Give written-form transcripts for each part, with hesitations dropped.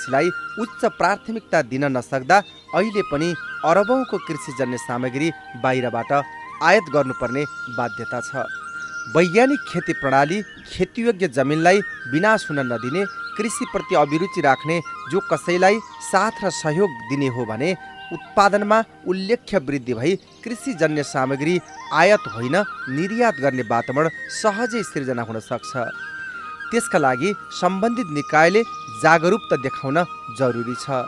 कृषिलाई उच्च प्राथमिकता दिन नसक्दा अहिले पनि अरबौंको कृषिजन्य सामग्री बाहिरबाट आयात गर्नुपर्ने बाध्यता छ। वैज्ञानिक खेती प्रणाली खेतीयोग्य जमिनलाई विनाश हुन नदिने, कृषिप्रति अभिरुचि राख्ने जो कसैलाई साथ र सहयोग दिने हो भने उत्पादनमा उल्लेख्य वृद्धि भई कृषिजन्य सामग्री आयात होइन निर्यात गर्ने वातावरण सहजै सिर्जना हुन सक्छ। त्यसका लागि सम्बन्धित निकायले जागरुकता देखाउन जरुरी छ।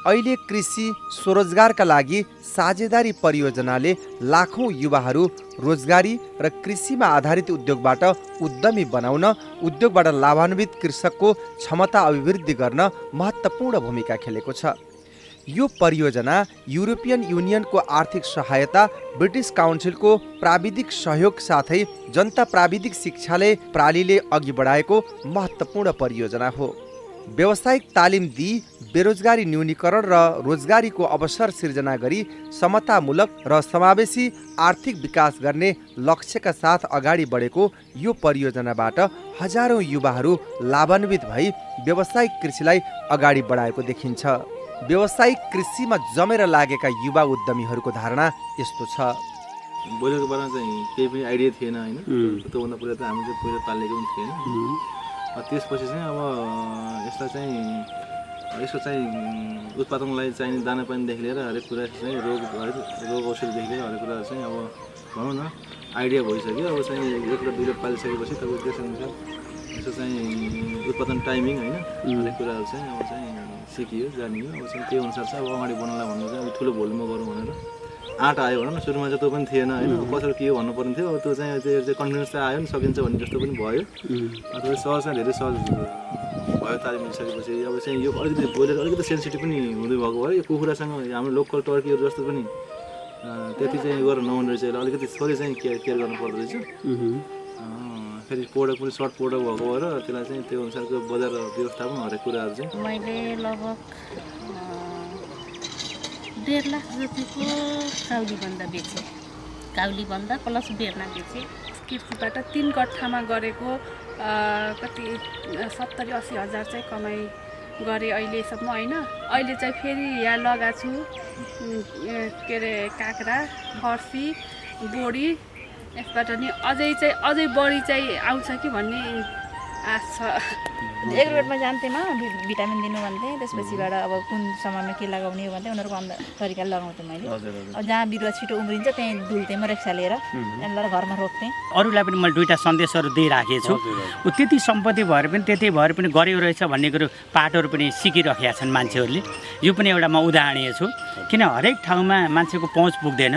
अहिले कृषि स्वरोजगारका लागि साझेदारी परियोजनाले लाखौं युवाहरू रोजगारी र कृषिमा आधारित उद्योगबाट उद्यमी बनाउन, उद्योगबाट लाभान्वित कृषकको क्षमता अभिवृद्धि गर्न महत्त्वपूर्ण भूमिका खेलेको छ। यो परियोजना युरोपियन युनियनको आर्थिक सहायता, ब्रिटिस काउन्सिलको प्राविधिक सहयोग साथै जनता प्राविधिक शिक्षालय प्रालीले अघि बढाएको महत्त्वपूर्ण परियोजना हो। व्यावसायिक तालिम दिई बेरोजगारी न्यूनीकरण र रोजगारीको अवसर सिर्जना गरी समतामूलक र समावेशी आर्थिक विकास गर्ने लक्ष्यका साथ अगाडि बढेको यो परियोजनाबाट हजारौं युवाहरू लाभान्वित भई व्यावसायिक कृषिलाई अगाडि बढाएको देखिन्छ। व्यावसायिक कृषिमा जमेर लागेका युवा उद्यमीहरूको धारणा यस्तो छ। बोलेको बारेमा चाहिँ केही पनि आइडिया थिएन हैन। त्योभन्दा पहिला त हामी चाहिँ पहिला पालेको पनि थिएन। त्यसपछि चाहिँ अब यसको चाहिँ उत्पादनलाई चाहिने दाना पानीदेखि लिएर हरेक कुरा चाहिँ रोग औषधिदेखि लिएर हरेक कुरा चाहिँ अब भनौँ न आइडिया भइसक्यो। अब चाहिँ एक र दुई पालिसकेपछि तपाईँको त्यसअनुसार यसो चाहिँ उत्पादन टाइमिङ होइन हरेक कुराहरू चाहिँ अब चाहिँ सिकियो जानियो। अब चाहिँ त्यो अनुसार चाहिँ अब अगाडि बढ्नलाई भन्नु चाहिँ ठुलो भोल्युममा गरौँ भनेर आँट आयो भनौँ न। सुरुमा चाहिँ त्यो पनि थिएन होइन, कसरी के भन्नु पर्ने थियो। अब त्यो चाहिँ कन्फिडेन्स चाहिँ आयो नि, सकिन्छ भन्ने जस्तो पनि भयो। तपाईँ सहज चाहिँ धेरै सहज भयो तालिम लिइसकेपछि। अब चाहिँ यो अलिकति बोलेर अलिकति सेन्सिटिभ पनि हुँदै भएको भयो। यो कुखुरासँग हाम्रो लोकल टर्कीहरू जस्तो पनि त्यति चाहिँ गरेर नहुने रहेछ। अलिकति थोरै चाहिँ केयर गर्नु पर्दो रहेछ। फेरि प्रोडक्ट पनि सर्ट प्रोडक्ट भएको भएर त्यसलाई चाहिँ त्यो अनुसारको बजार व्यवस्थापन हरेक कुराहरू चाहिँ मैले लगभग 1.5 लाख जतिको काउलीबन्दा बेचेँ। काउलीबन्दा प्लस बेर्ना बेचेँ। कृषिबाट 3 कट्ठामा गरेको कति 70-80 हजार चाहिँ कमाइ गरेँ अहिलेसम्म होइन। अहिले चाहिँ फेरि यहाँ लगाएको छु के अरे काँक्रा, फर्सी, बोडी। यसबाट नि अझै बढी चाहिँ आउँछ कि भन्ने आश छ। एग्रोवेटमा जान्थेमा भिटामिन दिनु भन्थेँ। त्यसपछिबाट अब कुन समयमा के लगाउने हो भन्थेँ। उनीहरूको तरिकाले लगाउँथेँ मैले। अब जहाँ बिरुवा छिटो उम्रिन्छ त्यहीँ धुल्थेँ म रेक्सा लिएर, यसलाई घरमा रोप्थेँ। अरूलाई पनि मैले 2टा सन्देशहरू दिइराखेको छु। त्यति सम्पत्ति भएर पनि त्यति भएर पनि गर्यो रहेछ भन्ने कुरो पाठहरू पनि सिकिराखेका छन् मान्छेहरूले। यो पनि एउटा म उदाहरणीय छु। किन हरेक ठाउँमा मान्छेको पहुँच पुग्दैन,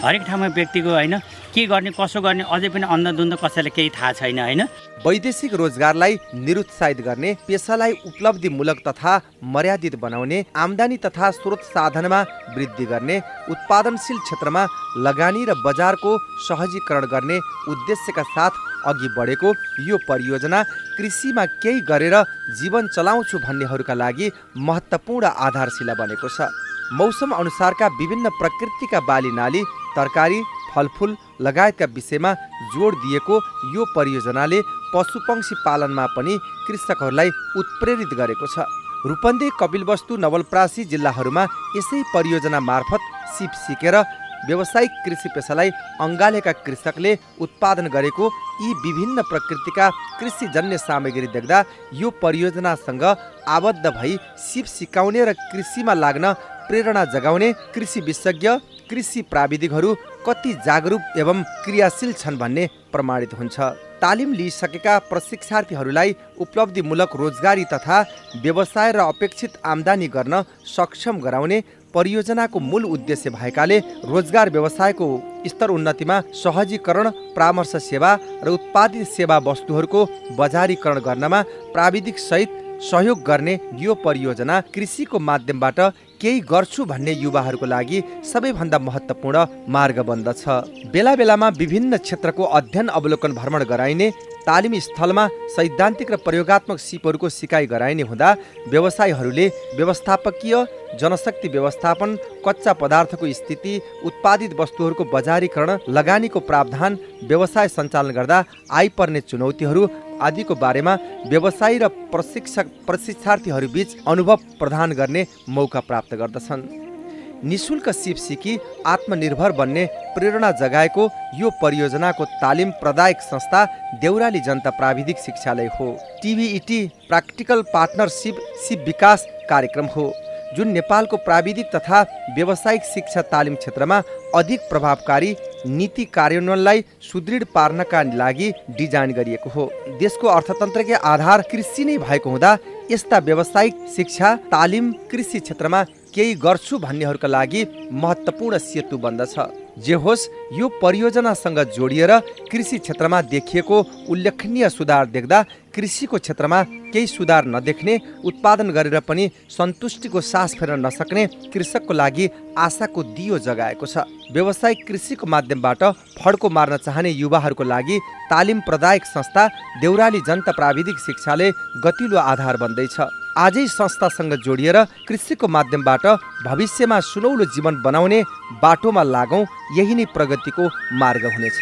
हरेक ठाउँमा व्यक्तिको होइन के गर्ने कसो गर्ने अझै पनि अन्धधुन्ध कसैलाई केही थाहा छैन होइन। वैदेशिक रोजगारलाई निरुत्साहित गर्ने, पेसालाई उपलब्धिमूलक तथा मर्यादित बनाउने, आम्दानी तथा स्रोत साधनमा वृद्धि गर्ने, उत्पादनशील क्षेत्रमा लगानी र बजारको सहजीकरण गर्ने उद्देश्यका साथ अघि बढेको यो परियोजना कृषिमा केही गरेर जीवन चलाउँछु भन्नेहरूका लागि महत्त्वपूर्ण आधारशिला बनेको छ। मौसम अनुसारका विभिन्न प्रकृतिका बाली नाली, तरकारी, फलफुल लगायतका विषयमा जोड दिएको यो परियोजनाले पशुपक्षी पालनमा पनि कृषकहरूलाई उत्प्रेरित गरेको छ। रूपन्देही, कपिलवस्तु, नवलपरासी जिल्लाहरूमा यसै परियोजना मार्फत सिप सिकेर व्यावसायिक कृषि पेसालाई अँगालेका कृषकले उत्पादन गरेको यी विभिन्न प्रकृतिका कृषिजन्य सामग्री देख्दा यो परियोजनासँग आबद्ध भई सिप सिकाउने र कृषिमा लाग्न प्रेरणा जगाउने कृषि विशेषज्ञ, कृषि प्राविधिकहरू कति जागरुक एवं क्रियाशील छन् भन्ने प्रमाणित हुन्छ। तालिम लिइसकेका प्रशिक्षार्थीहरूलाई उपलब्धिमूलक रोजगारी तथा व्यवसाय र अपेक्षित आम्दानी गर्न सक्षम गराउने परियोजनाको मूल उद्देश्य भएकाले रोजगार व्यवसायको स्तर उन्नतिमा सहजीकरण, परामर्श सेवा र उत्पादित सेवा वस्तुहरूको बजारीकरण गर्नमा प्राविधिक सहित सहयोग गर्ने यो परियोजना कृषिको माध्यमबाट केही गर्छु भन्ने युवाहरूको लागि सबैभन्दा महत्त्वपूर्ण मार्ग बन्दछ। बेला बेलामा विभिन्न क्षेत्रको अध्ययन अवलोकन भ्रमण गराइने, तालिम स्थलमा सैद्धान्तिक र प्रयोगात्मक सिपहरूको सिकाइ गराइने हुँदा व्यवसायीहरूले व्यवस्थापकीय, जनशक्ति व्यवस्थापन, कच्चा पदार्थको स्थिति, उत्पादित वस्तुहरूको बजारीकरण, लगानीको प्रावधान, व्यवसाय सञ्चालन गर्दा आइपर्ने चुनौतीहरू आदिको बारेमा व्यवसायी र प्रशिक्षार्थीहरूबीच अनुभव प्रदान गर्ने मौका प्राप्त गर्दछन्। निशुल्क सिप सिकी आत्मनिर्भर बन्ने प्रेरणा जगाएको यो परियोजनाको तालिम प्रदायक संस्था देउराली जनता प्राविधिक शिक्षालय हो। टिबिइटी प्र्याक्टिकल पार्टनरसिप सिप विकास कार्यक्रम हो, जुन नेपालको प्राविधिक तथा व्यावसायिक शिक्षा तालिम क्षेत्रमा अधिक प्रभावकारी नीति कार्यान्वयनलाई सुदृढ पार्नका लागि डिजाइन गरिएको हो। देशको अर्थतन्त्रकै आधार कृषि नै भएको हुँदा यस्ता व्यावसायिक शिक्षा तालिम कृषि क्षेत्रमा केही गर्छु भन्नेहरूका लागि महत्त्वपूर्ण सेतु बन्दछ। जे होस्, यो परियोजनासँग जोडिएर कृषि क्षेत्रमा देखिएको उल्लेखनीय सुधार देख्दा कृषिको क्षेत्रमा केही सुधार नदेख्ने, उत्पादन गरेर पनि सन्तुष्टिको सास फेर्न नसक्ने कृषकको लागि आशाको दियो जगाएको छ। व्यावसायिक कृषिको माध्यमबाट फड्को मार्न चाहने युवाहरूको लागि तालिम प्रदायक संस्था देउराली जनता प्राविधिक शिक्षाले गतिलो आधार बन्दैछ। आजै संस्थासँग जोडिएर कृषिको माध्यमबाट भविष्यमा सुनौलो जीवन बनाउने बाटोमा लागौँ, यही नै प्रगतिको मार्ग हुनेछ।